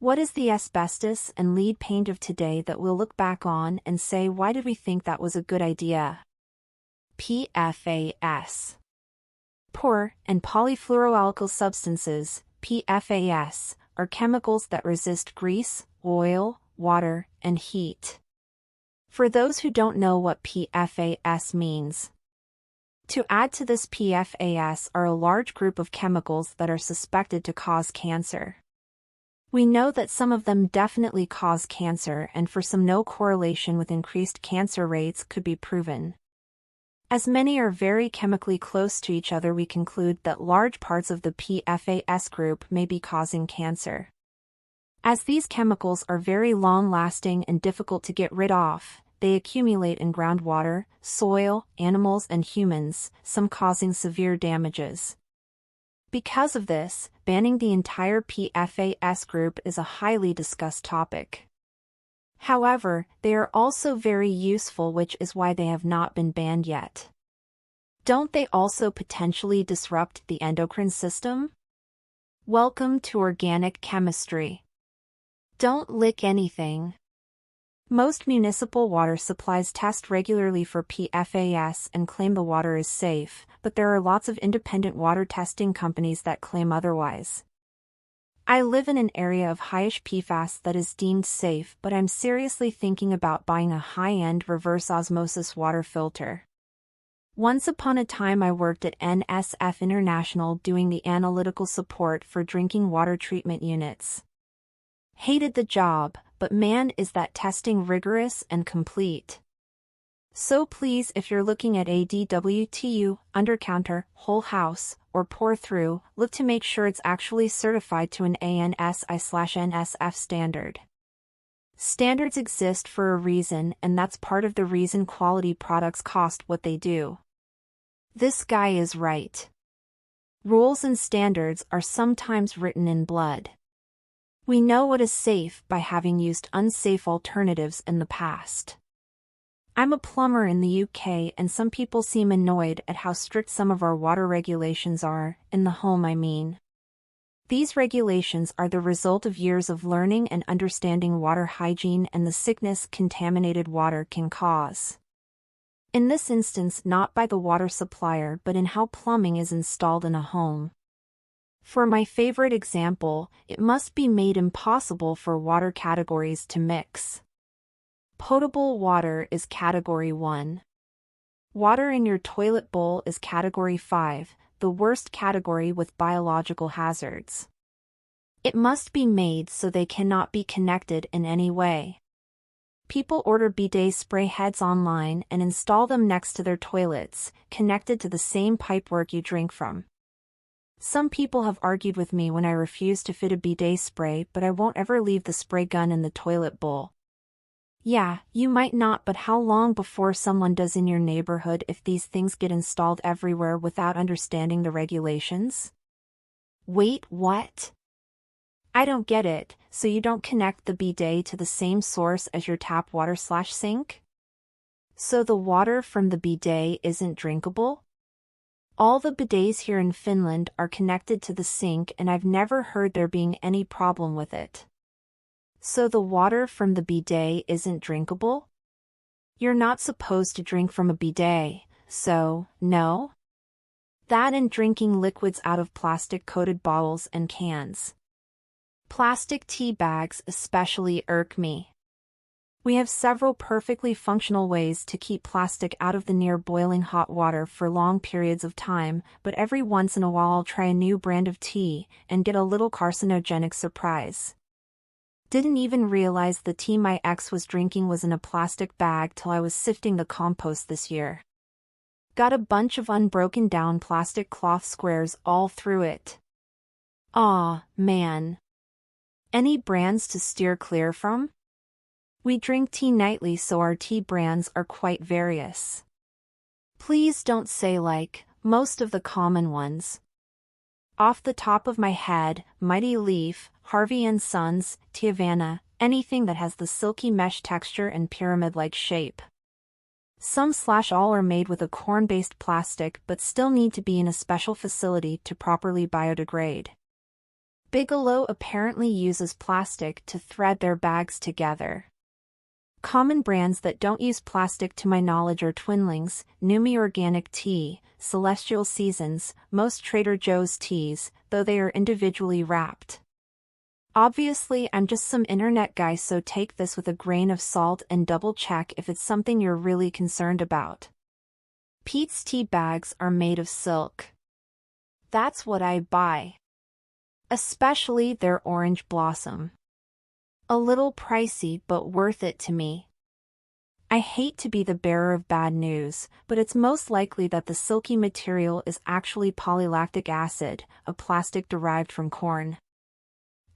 What is the asbestos and lead paint of today that we'll look back on and say, why did we think that was a good idea? PFAS. Poor and polyfluoroalkyl substances, PFAS, are chemicals that resist grease, oil, water, and heat. For those who don't know what PFAS means, to add to this, PFAS are a large group of chemicals that are suspected to cause cancer. We know that some of them definitely cause cancer, and for some no correlation with increased cancer rates could be proven. As many are very chemically close to each other, we conclude that large parts of the PFAS group may be causing cancer. As these chemicals are very long-lasting and difficult to get rid of, they accumulate in groundwater, soil, animals, and humans, some causing severe damages. Because of this, banning the entire PFAS group is a highly discussed topic. However, they are also very useful, which is why they have not been banned yet. Don't they also potentially disrupt the endocrine system? Welcome to organic chemistry. Don't lick anything. Most municipal water supplies test regularly for PFAS and claim the water is safe, but there are lots of independent water testing companies that claim otherwise. I live in an area of highish PFAS that is deemed safe, but I'm seriously thinking about buying a high-end reverse osmosis water filter. Once upon a time I worked at NSF International doing the analytical support for drinking water treatment units. Hated the job, but man, is that testing rigorous and complete. So please, if you're looking at ADWTU, undercounter, whole house, or pour through, look to make sure it's actually certified to an ANSI/NSF standard. Standards exist for a reason, and that's part of the reason quality products cost what they do. This guy is right. Rules and standards are sometimes written in blood. We know what is safe by having used unsafe alternatives in the past. I'm a plumber in the UK, and some people seem annoyed at how strict some of our water regulations are, in the home I mean. These regulations are the result of years of learning and understanding water hygiene and the sickness contaminated water can cause. In this instance, not by the water supplier but in how plumbing is installed in a home. For my favorite example, it must be made impossible for water categories to mix. Potable water is Category 1. Water in your toilet bowl is Category 5, the worst category with biological hazards. It must be made so they cannot be connected in any way. People order bidet spray heads online and install them next to their toilets, connected to the same pipework you drink from. Some people have argued with me when I refuse to fit a bidet spray, but I won't ever leave the spray gun in the toilet bowl. Yeah, you might not, but how long before someone does in your neighborhood if these things get installed everywhere without understanding the regulations? Wait, what? I don't get it, so you don't connect the bidet to the same source as your tap water/sink? So the water from the bidet isn't drinkable? All the bidets here in Finland are connected to the sink, and I've never heard there being any problem with it. So the water from the bidet isn't drinkable? You're not supposed to drink from a bidet, so, no? That and drinking liquids out of plastic-coated bottles and cans. Plastic tea bags especially irk me. We have several perfectly functional ways to keep plastic out of the near boiling hot water for long periods of time, but every once in a while I'll try a new brand of tea and get a little carcinogenic surprise. Didn't even realize the tea my ex was drinking was in a plastic bag till I was sifting the compost this year. Got a bunch of unbroken down plastic cloth squares all through it. Aw, man. Any brands to steer clear from? We drink tea nightly, so our tea brands are quite various. Please don't say like most of the common ones. Off the top of my head, Mighty Leaf, Harvey & Sons, Teavana, anything that has the silky mesh texture and pyramid-like shape. Some/all are made with a corn-based plastic but still need to be in a special facility to properly biodegrade. Bigelow apparently uses plastic to thread their bags together. Common brands that don't use plastic to my knowledge are Twinlings, Numi Organic Tea, Celestial Seasons, most Trader Joe's teas, though they are individually wrapped. Obviously, I'm just some internet guy, so take this with a grain of salt and double check if it's something you're really concerned about. Pete's tea bags are made of silk. That's what I buy. Especially their orange blossom. A little pricey, but worth it to me. I hate to be the bearer of bad news, but it's most likely that the silky material is actually polylactic acid, a plastic derived from corn.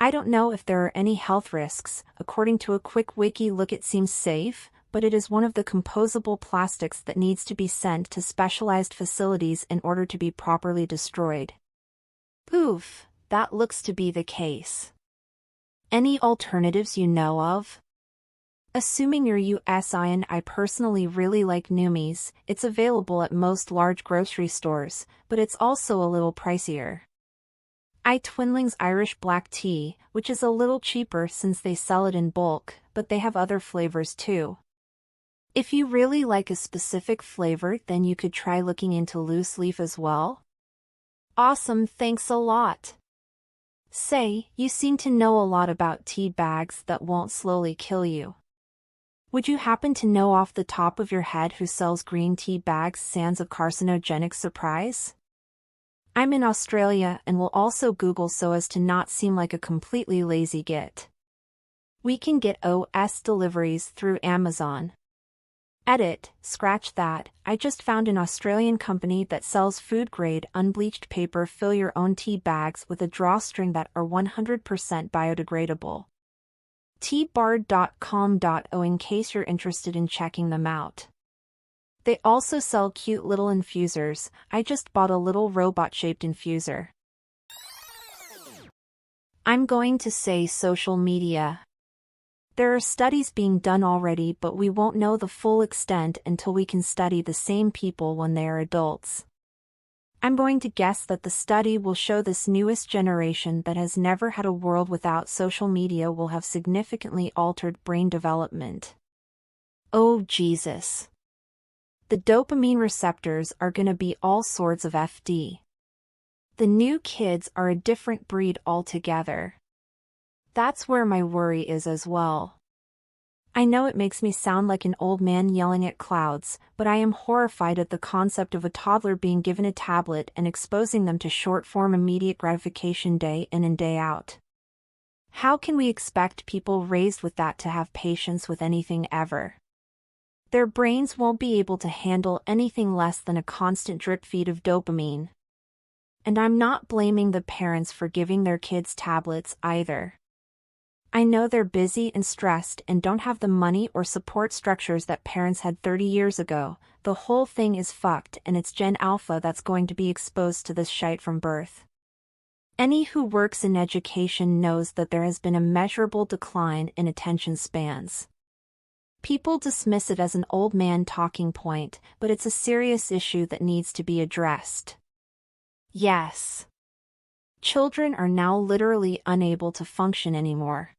I don't know if there are any health risks. According to a quick wiki look, it seems safe, but it is one of the composable plastics that needs to be sent to specialized facilities in order to be properly destroyed. Oof, that looks to be the case. Any alternatives you know of? Assuming you're USIan, I personally really like Numi's. It's available at most large grocery stores, but it's also a little pricier. Twinlings Irish Black Tea, which is a little cheaper since they sell it in bulk, but they have other flavors too. If you really like a specific flavor, then you could try looking into loose leaf as well. Awesome, thanks a lot. Say, you seem to know a lot about tea bags that won't slowly kill you. Would you happen to know off the top of your head who sells green tea bags sans a carcinogenic surprise? I'm in Australia and will also Google so as to not seem like a completely lazy git. We can get OS deliveries through Amazon. Edit, scratch that, I just found an Australian company that sells food-grade unbleached paper fill your own tea bags with a drawstring that are 100% biodegradable. teabard.com.au in case you're interested in checking them out. They also sell cute little infusers. I just bought a little robot-shaped infuser. I'm going to say social media. There are studies being done already, but we won't know the full extent until we can study the same people when they are adults. I'm going to guess that the study will show this newest generation that has never had a world without social media will have significantly altered brain development. Oh Jesus. The dopamine receptors are gonna be all sorts of FD. The new kids are a different breed altogether. That's where my worry is as well. I know it makes me sound like an old man yelling at clouds, but I am horrified at the concept of a toddler being given a tablet and exposing them to short-form immediate gratification day in and day out. How can we expect people raised with that to have patience with anything ever? Their brains won't be able to handle anything less than a constant drip feed of dopamine. And I'm not blaming the parents for giving their kids tablets either. I know they're busy and stressed and don't have the money or support structures that parents had 30 years ago. The whole thing is fucked, and it's Gen Alpha that's going to be exposed to this shite from birth. Any who works in education knows that there has been a measurable decline in attention spans. People dismiss it as an old man talking point, but it's a serious issue that needs to be addressed. Yes. Children are now literally unable to function anymore.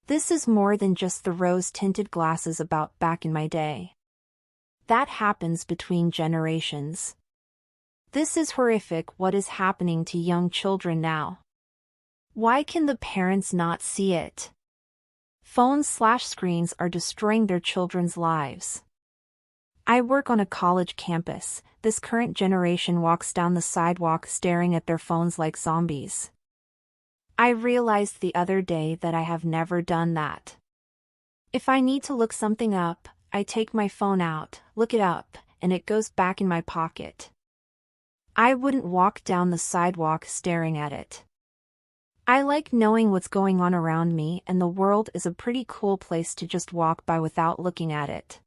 This is more than just the rose-tinted glasses about back in my day. That happens between generations. This is horrific what is happening to young children now. Why can the parents not see it? Phones/screens are destroying their children's lives. I work on a college campus. This current generation walks down the sidewalk staring at their phones like zombies. I realized the other day that I have never done that. If I need to look something up, I take my phone out, look it up, and it goes back in my pocket. I wouldn't walk down the sidewalk staring at it. I like knowing what's going on around me, and the world is a pretty cool place to just walk by without looking at it.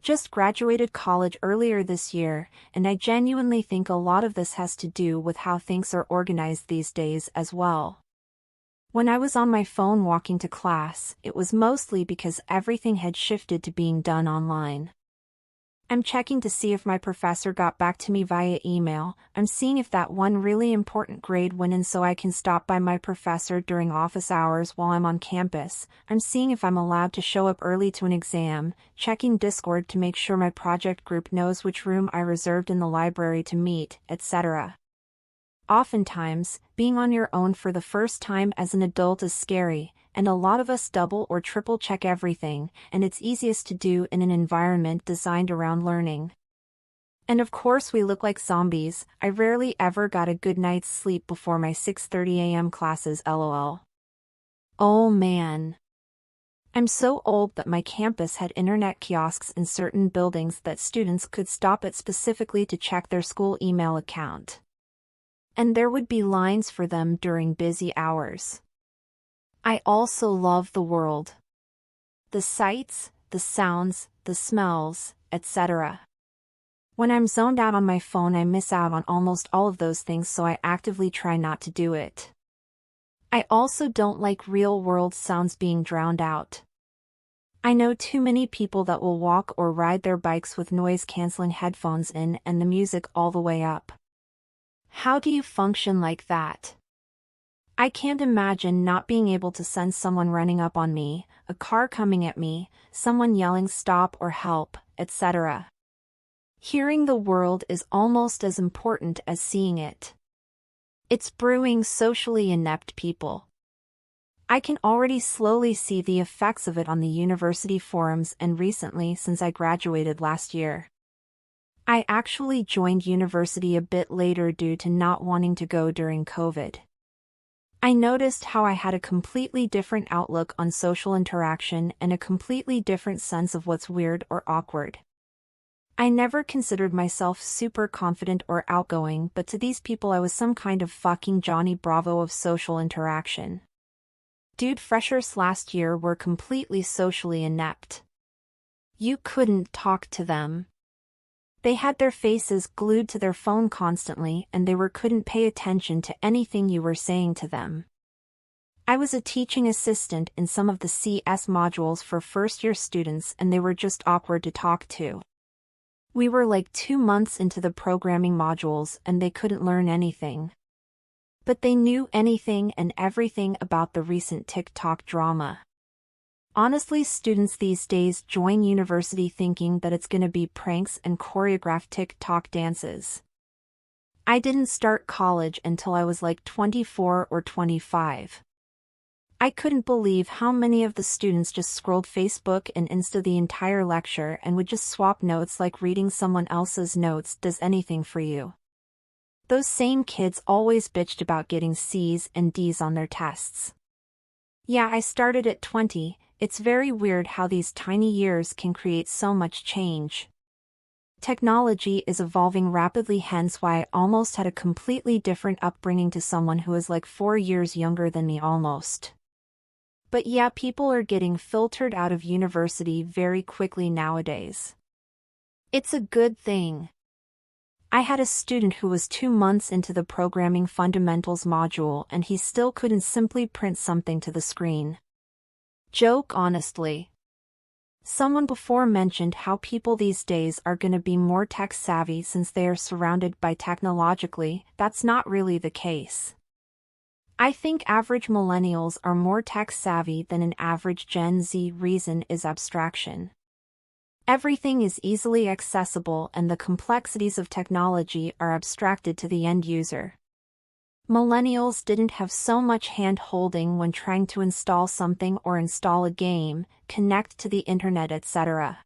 Just graduated college earlier this year, and I genuinely think a lot of this has to do with how things are organized these days as well. When I was on my phone walking to class, it was mostly because everything had shifted to being done online. I'm checking to see if my professor got back to me via email. I'm seeing if that one really important grade went in so I can stop by my professor during office hours while I'm on campus. I'm seeing if I'm allowed to show up early to an exam, checking Discord to make sure my project group knows which room I reserved in the library to meet, etc. Oftentimes, being on your own for the first time as an adult is scary, and a lot of us double or triple check everything, and it's easiest to do in an environment designed around learning. And of course we look like zombies. I rarely ever got a good night's sleep before my 6:30 a.m. classes, lol. Oh man. I'm so old that my campus had internet kiosks in certain buildings that students could stop at specifically to check their school email account. And there would be lines for them during busy hours. I also love the world. The sights, the sounds, the smells, etc. When I'm zoned out on my phone, I miss out on almost all of those things, so I actively try not to do it. I also don't like real-world sounds being drowned out. I know too many people that will walk or ride their bikes with noise-canceling headphones in and the music all the way up. How do you function like that? I can't imagine not being able to sense someone running up on me, a car coming at me, someone yelling stop or help, etc. Hearing the world is almost as important as seeing it. It's brewing socially inept people. I can already slowly see the effects of it on the university forums and recently since I graduated last year. I actually joined university a bit later due to not wanting to go during COVID. I noticed how I had a completely different outlook on social interaction and a completely different sense of what's weird or awkward. I never considered myself super confident or outgoing, but to these people I was some kind of fucking Johnny Bravo of social interaction. Dude, freshers last year were completely socially inept. You couldn't talk to them. They had their faces glued to their phone constantly and they couldn't pay attention to anything you were saying to them. I was a teaching assistant in some of the CS modules for first-year students and they were just awkward to talk to. We were like 2 months into the programming modules and they couldn't learn anything. But they knew anything and everything about the recent TikTok drama. Honestly, students these days join university thinking that it's gonna be pranks and choreographed TikTok dances. I didn't start college until I was like 24 or 25. I couldn't believe how many of the students just scrolled Facebook and Insta the entire lecture and would just swap notes like reading someone else's notes does anything for you. Those same kids always bitched about getting C's and D's on their tests. Yeah, I started at 20. It's very weird how these tiny years can create so much change. Technology is evolving rapidly, hence why I almost had a completely different upbringing to someone who is like 4 years younger than me almost. But yeah, people are getting filtered out of university very quickly nowadays. It's a good thing. I had a student who was 2 months into the Programming Fundamentals module and he still couldn't simply print something to the screen. Joke, honestly. Someone before mentioned how people these days are gonna be more tech savvy since they are surrounded by technologically. That's not really the case. I think average millennials are more tech savvy than an average Gen Z. Reason is abstraction. Everything is easily accessible and the complexities of technology are abstracted to the end user. Millennials didn't have so much hand-holding when trying to install something or install a game, connect to the internet, etc.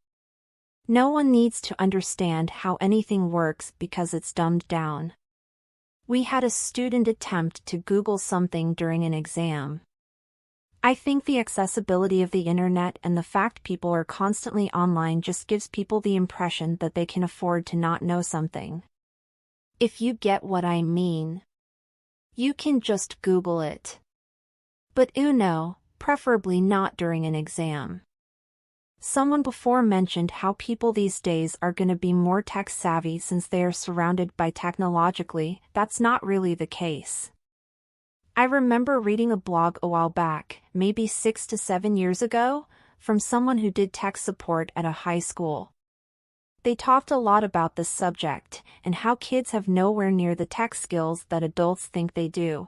No one needs to understand how anything works because it's dumbed down. We had a student attempt to Google something during an exam. I think the accessibility of the internet and the fact people are constantly online just gives people the impression that they can afford to not know something. If you get what I mean. You can just Google it. But no, preferably not during an exam. Someone before mentioned how people these days are gonna be more tech savvy since they are surrounded by technologically. That's not really the case. I remember reading a blog a while back, maybe 6 to 7 years ago, from someone who did tech support at a high school. They talked a lot about this subject, and how kids have nowhere near the tech skills that adults think they do.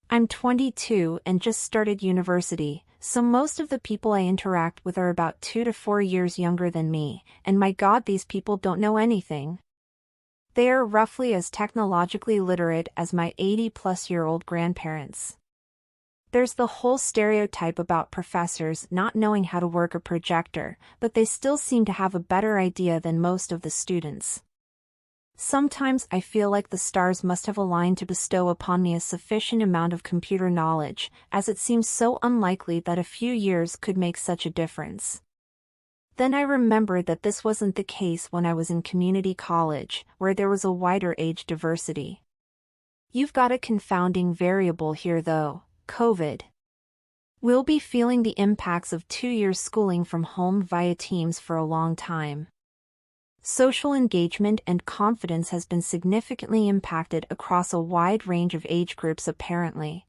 I'm 22 and just started university, so most of the people I interact with are about 2 to 4 years younger than me, and my God, these people don't know anything. They are roughly as technologically literate as my 80-plus-year-old grandparents. There's the whole stereotype about professors not knowing how to work a projector, but they still seem to have a better idea than most of the students. Sometimes I feel like the stars must have aligned to bestow upon me a sufficient amount of computer knowledge, as it seems so unlikely that a few years could make such a difference. Then I remembered that this wasn't the case when I was in community college, where there was a wider age diversity. You've got a confounding variable here though, COVID. We'll be feeling the impacts of 2 years schooling from home via Teams for a long time. Social engagement and confidence has been significantly impacted across a wide range of age groups apparently.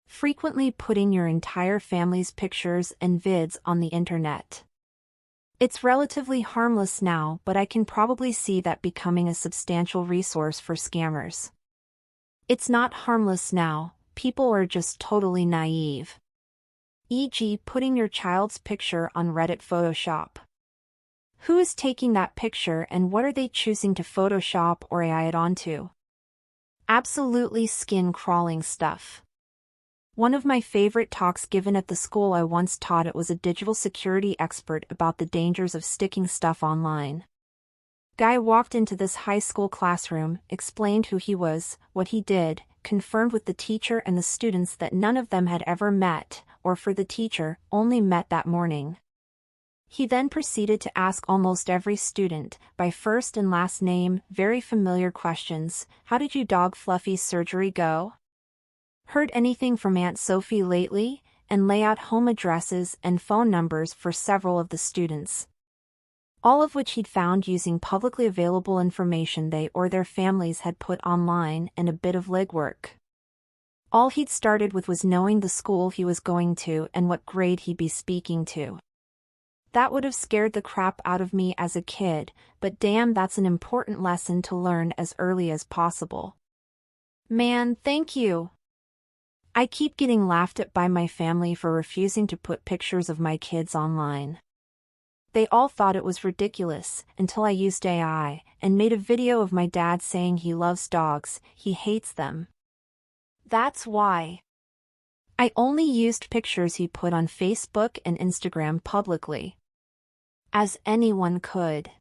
Frequently putting your entire family's pictures and vids on the internet. It's relatively harmless now, but I can probably see that becoming a substantial resource for scammers. It's not harmless now, people are just totally naive. E.g., putting your child's picture on Reddit Photoshop. Who is taking that picture and what are they choosing to Photoshop or AI it onto? Absolutely skin-crawling stuff. One of my favorite talks given at the school I once taught at was a digital security expert about the dangers of sticking stuff online. Guy walked into this high school classroom, explained who he was, what he did, confirmed with the teacher and the students that none of them had ever met, or for the teacher, only met that morning. He then proceeded to ask almost every student, by first and last name, very familiar questions. How did you dog Fluffy's surgery go? Heard anything from Aunt Sophie lately? And lay out home addresses and phone numbers for several of the students. All of which he'd found using publicly available information they or their families had put online and a bit of legwork. All he'd started with was knowing the school he was going to and what grade he'd be speaking to. That would have scared the crap out of me as a kid, but damn, that's an important lesson to learn as early as possible. Man, thank you. I keep getting laughed at by my family for refusing to put pictures of my kids online. They all thought it was ridiculous, until I used AI, and made a video of my dad saying he loves dogs, he hates them. That's why. I only used pictures he put on Facebook and Instagram publicly. As anyone could.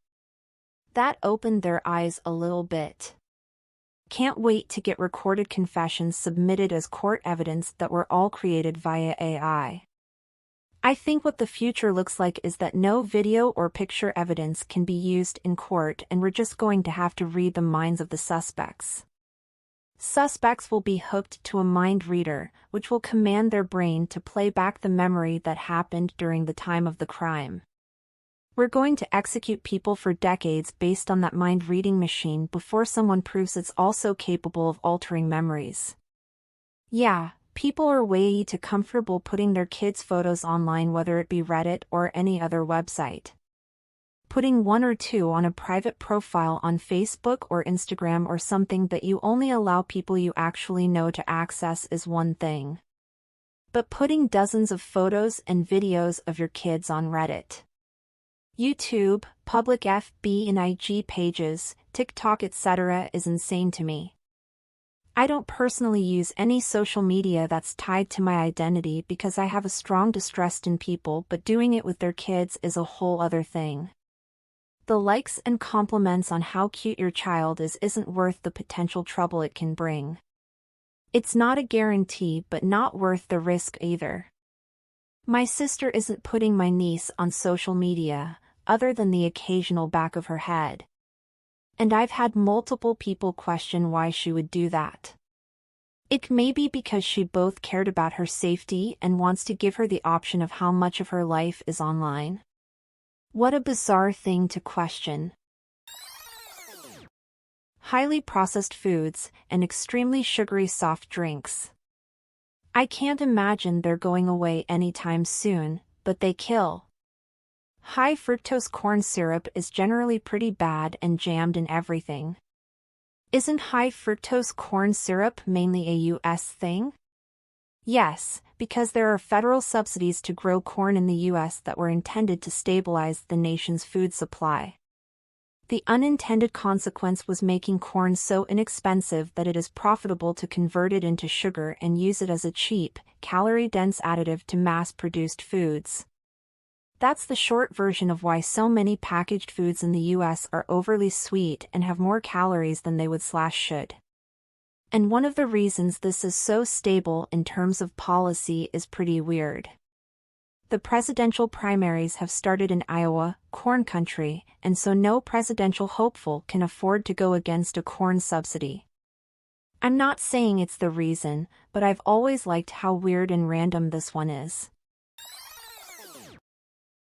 That opened their eyes a little bit. Can't wait to get recorded confessions submitted as court evidence that were all created via AI. I think what the future looks like is that no video or picture evidence can be used in court and we're just going to have to read the minds of the suspects. Suspects will be hooked to a mind reader, which will command their brain to play back the memory that happened during the time of the crime. We're going to execute people for decades based on that mind-reading machine before someone proves it's also capable of altering memories. Yeah, people are way too comfortable putting their kids' photos online, whether it be Reddit or any other website. Putting one or two on a private profile on Facebook or Instagram or something that you only allow people you actually know to access is one thing. But putting dozens of photos and videos of your kids on Reddit, YouTube, public FB and IG pages, TikTok etc. is insane to me. I don't personally use any social media that's tied to my identity because I have a strong distrust in people, but doing it with their kids is a whole other thing. The likes and compliments on how cute your child is isn't worth the potential trouble it can bring. It's not a guarantee, but not worth the risk either. My sister isn't putting my niece on social media, other than the occasional back of her head. And I've had multiple people question why she would do that. It may be because she both cared about her safety and wants to give her the option of how much of her life is online. What a bizarre thing to question. Highly processed foods and extremely sugary soft drinks. I can't imagine they're going away anytime soon, but they kill. High fructose corn syrup is generally pretty bad and jammed in everything. Isn't high fructose corn syrup mainly a US thing? Yes, because there are federal subsidies to grow corn in the US that were intended to stabilize the nation's food supply. The unintended consequence was making corn so inexpensive that it is profitable to convert it into sugar and use it as a cheap, calorie-dense additive to mass-produced foods. That's the short version of why so many packaged foods in the US are overly sweet and have more calories than they would/should. And one of the reasons this is so stable in terms of policy is pretty weird. The presidential primaries have started in Iowa, corn country, and so no presidential hopeful can afford to go against a corn subsidy. I'm not saying it's the reason, but I've always liked how weird and random this one is.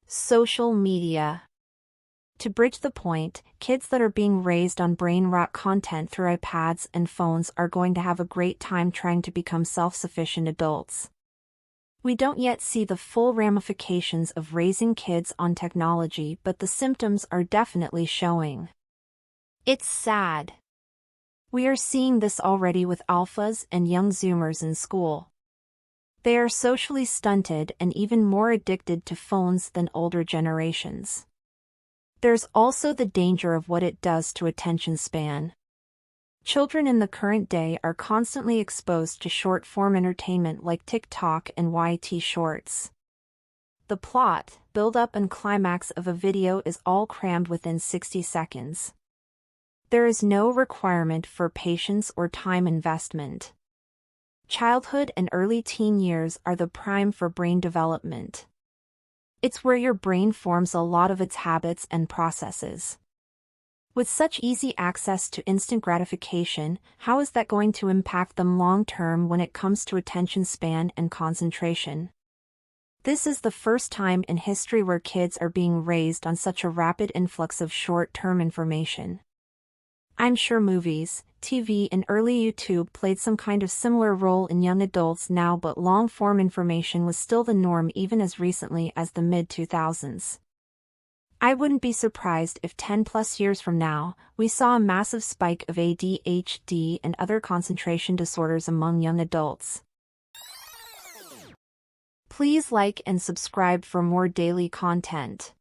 Social media. To bridge the point, kids that are being raised on brain rot content through iPads and phones are going to have a great time trying to become self-sufficient adults. We don't yet see the full ramifications of raising kids on technology, but the symptoms are definitely showing. It's sad. We are seeing this already with alphas and young Zoomers in school. They are socially stunted and even more addicted to phones than older generations. There's also the danger of what it does to attention span. Children in the current day are constantly exposed to short-form entertainment like TikTok and YT shorts. The plot, build-up and climax of a video is all crammed within 60 seconds. There is no requirement for patience or time investment. Childhood and early teen years are the prime for brain development. It's where your brain forms a lot of its habits and processes. With such easy access to instant gratification, how is that going to impact them long-term when it comes to attention span and concentration? This is the first time in history where kids are being raised on such a rapid influx of short-term information. I'm sure movies, TV, and early YouTube played some kind of similar role in young adults now, but long-form information was still the norm even as recently as the mid-2000s. I wouldn't be surprised if 10+ years from now, we saw a massive spike of ADHD and other concentration disorders among young adults. Please like and subscribe for more daily content.